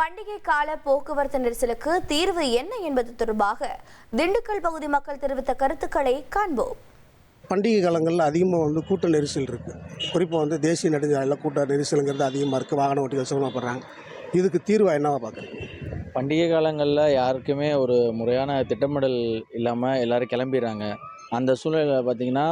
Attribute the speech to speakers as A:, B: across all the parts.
A: பண்டிகை கால போக்குவரத்து நெரிசலுக்கு தீர்வு என்ன என்பது தொடர்பாக திண்டுக்கல் பகுதி மக்கள் தெரிவித்த கருத்துக்களை காண்போம்.
B: பண்டிகை காலங்களில் அதிகமாக கூட்ட நெரிசல் இருக்குது. குறிப்பாக தேசிய நெடுஞ்சாலையில் கூட்ட நெரிசலுங்கிறது அதிகமாக இருக்குது. வாகன ஓட்டிகள் சிரமப்படுறாங்க. இதுக்கு தீர்வாக என்னவா பார்க்குறீங்க?
C: பண்டிகை காலங்களில் யாருக்குமே ஒரு முறையான திட்டமிடல் இல்லாமல் எல்லோரும் கிளம்பிடுறாங்க. அந்த சூழ்நிலையில் பார்த்திங்கன்னா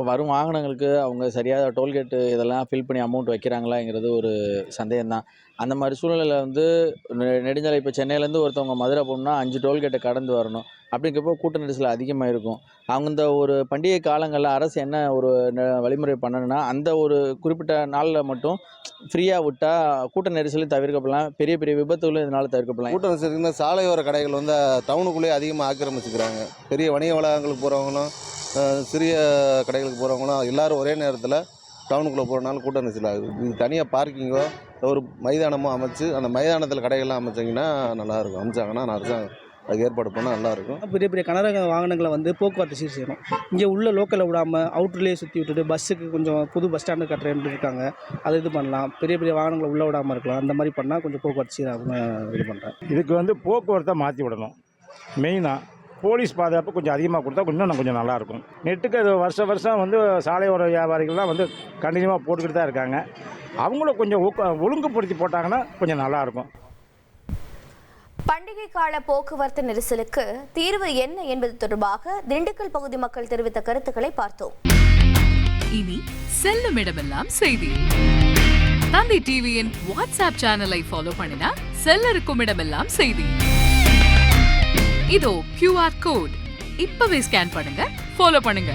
C: வரும் வாகனங்களுக்கு அவங்க சரியாக டோல்கேட்டு இதெல்லாம் ஃபில் பண்ணி அமௌண்ட் வைக்கிறாங்களாங்கிறது ஒரு சந்தேகம்தான். அந்த மாதிரி சூழ்நிலையில் நெடுஞ்சாலை இப்போ சென்னையிலேருந்து ஒருத்தவங்க மதுரை போகணுன்னா 5 டோல்கேட்டை கடந்து வரணும். அப்படிங்கிறப்போ கூட்ட நெரிசல் அதிகமாக இருக்கும். அவங்க இந்த ஒரு பண்டிகை காலங்களில் அரசு என்ன ஒரு வழிமுறை பண்ணணுன்னா, அந்த ஒரு குறிப்பிட்ட நாளில் மட்டும் ஃப்ரீயாக விட்டால் கூட்ட நெரிசலையும் தவிர்க்கப்படலாம். பெரிய பெரிய விபத்துகளும் இதனால் தவிர்க்கப்படலாம்.
D: கூட்ட நெரிசல் சாலையோர கடைகள் டவுனுக்குள்ளேயே அதிகமாக ஆக்கிரமிச்சுக்கிறாங்க. பெரிய வணிக வளாகங்களுக்கு போகிறவங்களும் சிறிய கடைகளுக்கு போகிறவங்களும் எல்லோரும் ஒரே நேரத்தில் டவுனுக்குள்ளே போகிறனால கூட்ட நெரிசல் ஆகுது. இது தனியாக பார்க்கிங்கோ ஒரு மைதானமோ அமைச்சு அந்த மைதானத்தில் கடைகள்லாம் அமைச்சிங்கன்னா நல்லாயிருக்கும். அமைச்சாங்கன்னா அரசாங்கம் அதுக்கு ஏற்பாடு பண்ணால் நல்லாயிருக்கும்.
E: பெரிய பெரிய கனரக வாகனங்களை போக்குவரத்து சீர் செய்யணும். இங்கே உள்ள லோக்கலில் விடாமல் அவுட்டர்லேயே சுற்றி விட்டுட்டு பஸ்ஸுக்கு கொஞ்சம் புது பஸ் ஸ்டாண்டு கட்டுறேன்னு இருக்காங்க. அதை இது பண்ணலாம். பெரிய பெரிய வாகனங்களை உள்ளே விடாமல் இருக்கலாம். அந்த மாதிரி பண்ணால் கொஞ்சம் போக்குவரத்து சீராக இது பண்ணுறேன்.
F: இதுக்கு போக்குவரத்தை மாற்றி விடணும். மெயினாக போலீஸ் பாதுகாப்பு கொஞ்சம் அதிகமாக கொடுத்தா கொஞ்சம் நல்லாயிருக்கும். நெட்டுக்கு அது வருஷம் சாலையோர வியாபாரிகள்லாம் கண்டினியூவாக போட்டுக்கிட்டு தான் இருக்காங்க. அவங்களும் கொஞ்சம் ஒழுங்குபடுத்தி போட்டாங்கன்னா கொஞ்சம் நல்லாயிருக்கும்.
A: பண்டிகை கால போக்குவரத்து நெரிசலுக்கு தீர்வு என்ன என்பது தொடர்பாக திண்டுக்கல் பகுதி மக்கள் தெரிவித்த கருத்துக்களை பார்த்தோம்.
G: இனி செல்லும் இடமெல்லாம் செய்தி. தந்தி டிவியின் வாட்ஸ்அப் சேனலை ஃபாலோ பண்ணினா செல்ல இருக்கும் இடமெல்லாம் செய்தி. இதோ QR கோட் இப்பவே ஸ்கேன் பண்ணுங்க, ஃபாலோ பண்ணுங்க.